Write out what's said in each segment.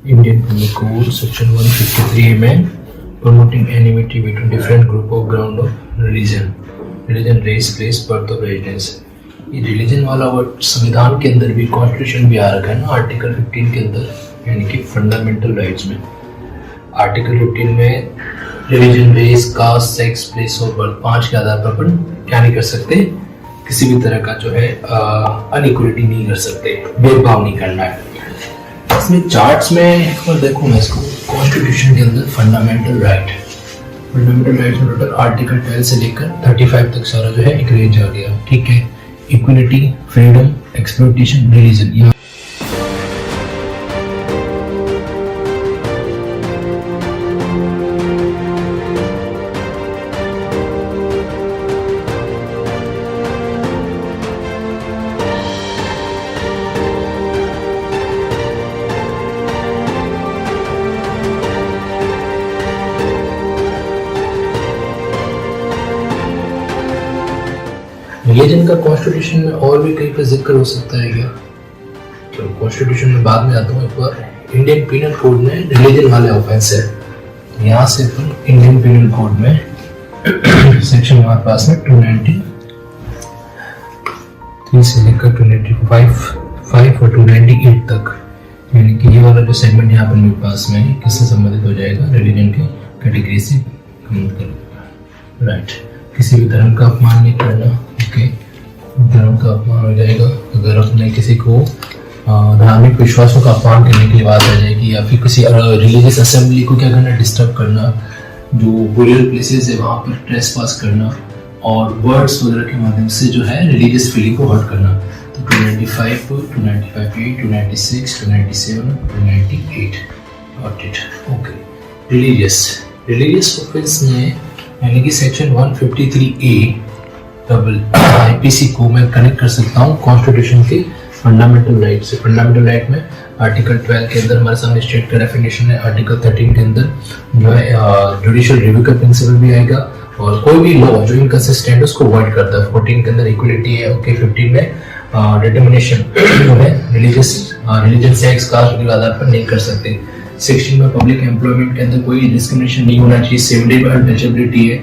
Indian penal code section 153 में promoting enmity between different group of ground of religion race place birth of residence. ये religion वाला word संविधान के अंदर भी, कॉन्स्टिट्यूशन भी आ रखा है ना, आर्टिकल 15 के अंदर, यानी कि फंडामेंटल राइट्स में। आर्टिकल 15 में religion race caste sex place of birth 5 के आधार पर अपन क्या नहीं कर सकते, किसी भी तरह का जो है अनइक्वलिटी नहीं कर सकते, भेदभाव नहीं करना है। इसमें चार्ट्स में एक बार देखो मैं इसको, कॉन्स्टिट्यूशन के अंदर फंडामेंटल राइट्स में टोटल आर्टिकल 12 से लेकर 35 तक सारा जो है एक रेंज आ गया, ठीक है। Equality, freedom, exploitation, religion, religion का कॉन्स्टिट्यूशन में और भी कहीं पर जिक्र हो सकता है क्या? तो कॉन्स्टिट्यूशन में बाद में आता हूँ। एक बार इंडियन पिनल कोड में रिलीजन वाले ऑफेंस है, यहाँ से अपन इंडियन पिनल कोड में सेक्शन हमारे पास में 293 से लेकर 295 और 298 तक, यानी कि ये वाला जो सेगमेंट यहाँ पर मेरे पास में किससे संबंधित हो जाएगा? रिलीजन के कैटेगरी से राइट। किसी भी धर्म का अपमान नहीं करना, ओके, धर्म का अपमान हो जाएगा अगर अपने किसी को धार्मिक विश्वासों का अपमान करने की बात आ जाएगी, या फिर किसी रिलीजियस असेंबली को क्या करना, डिस्टर्ब करना, जो बुरियल प्लेसेस है वहाँ पर ट्रेसपास करना, और वर्ड्स वगैरह के माध्यम से जो है रिलीजियस फीलिंग को हर्ट करना। तो 295, 295A, 296, 297, 298 got it, okay. Religious offence में यानी कि सेक्शन 153A डबल आईपीसी को मैं कनेक्ट कर सकता हूँ कॉन्स्टिट्यूशन के फंडामेंटल राइट से। फंडामेंटल राइट में आर्टिकल 12 के अंदर हमारे सामने स्टेट का डेफिनेशन है, आर्टिकल 13 के अंदर जो है जुडिशियल रिव्यू का प्रिंसिपल भी आएगा, और कोई भी लॉ जो इनकंसिस्टेंट है उसको अवॉइड करता है। 14 के अंदर इक्वलिटी है, ओके। 15 में डिटर्मिनेशन जो है रिलीजन, सेक्स, कास्ट के आधार पर नहीं कर सकते। 16 में पब्लिक एम्प्लॉयमेंट के अंदर कोई डिस्क्रिमिनेशन नहीं होना चाहिए, सिविलिटी में अनटचेबिलिटी है,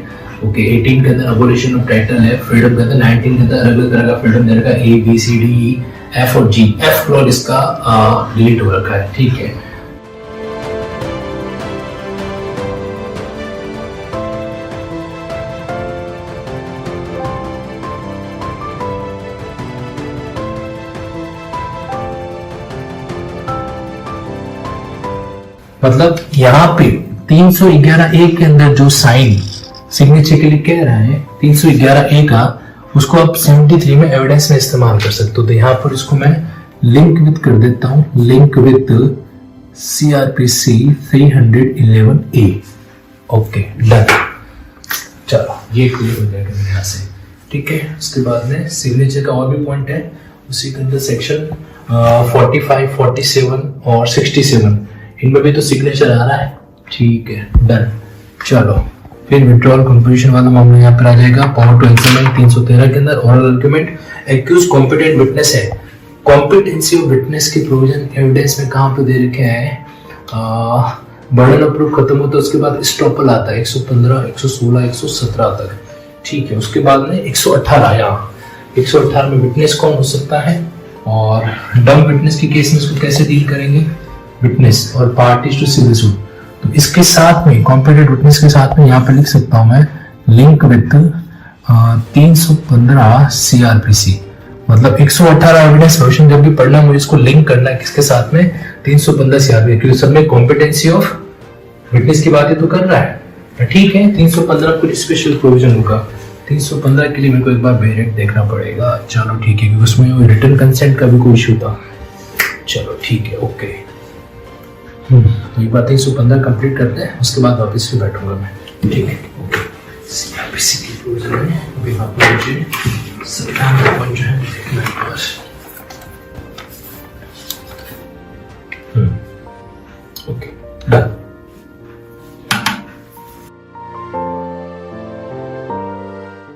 ओके। 18 के अंदर अबोलिशन ऑफ टाइटल है। फ्रीडम के अंदर 19 के अंदर अलग अलग तरह का फ्रीडम दे रखा है, A B C D E F और G। F क्लॉज इसका डिलीट हो रखा है, ठीक है। मतलब यहाँ पे 311A के अंदर जो साइन सिग्नेचर के लिए कह रहा है 311A का, उसको आप 73 में एविडेंस में इस्तेमाल कर सकते हो। तो यहाँ पर इसको मैं लिंक विद कर देता हूँ, link with CRPC 311A, okay, done. चलो ये क्लियर हो जाएगा मेरे यहाँ से, ठीक है। उसके बाद में सिग्नेचर का और भी पॉइंट है, उसी के अंदर सेक्शन 45, 47 और 67, इनमें भी तो सिग्नेचर आ रहा है, ठीक है, डन। चलो फिर विड्रॉल कंपोजिशन वाला मामला यहाँ पर आ जाएगा। पावर टू एग्जामिन 313 के अंदर oral argument, accused competent witness है। कॉम्पिटेंसी ऑफ विटनेस की प्रोविजन एविडेंस में कहाँ पे दे रखे हैं? बर्डन ऑफ प्रूफ खत्म होता है, उसके बाद स्टॉपल आता है 115, 116, 117 तक, ठीक है। उसके बाद में 118, यहाँ 118 में विटनेस कौन हो सकता है, और डम विटनेस के केस में इसको कैसे डील करेंगे? विटनेस और पार्टीज टू सिविल सूट। तो इसके साथ में कॉम्पिटेंट विटनेस के साथ में यहाँ पे लिख सकता हूँ मैं लिंक विद 315 CRPC, मतलब 118 एविडेंस प्रोविजन जब भी पढ़ना मुझे इसको लिंक करना है किसके साथ में? 315 CRPC, क्योंकि सब में कॉम्पिटेंसी ऑफ विटनेस की बातें तो कर रहा है, ठीक है। 315 कुछ स्पेशल प्रोविजन होगा, 315 के लिए मेरे को एक बार वेरिएंट देखना पड़ेगा, चलो ठीक है, क्योंकि उसमें रिटन कंसेंट का भी कोई इशू था, चलो ठीक है, ओके। तो एक बार 315 कंप्लीट करते हैं, उसके बाद वापस से बैठूंगा मैं, ठीक है, ओके। CRPC की प्रोविजन है, अभी आपको मुझे 57 जो है देखना है।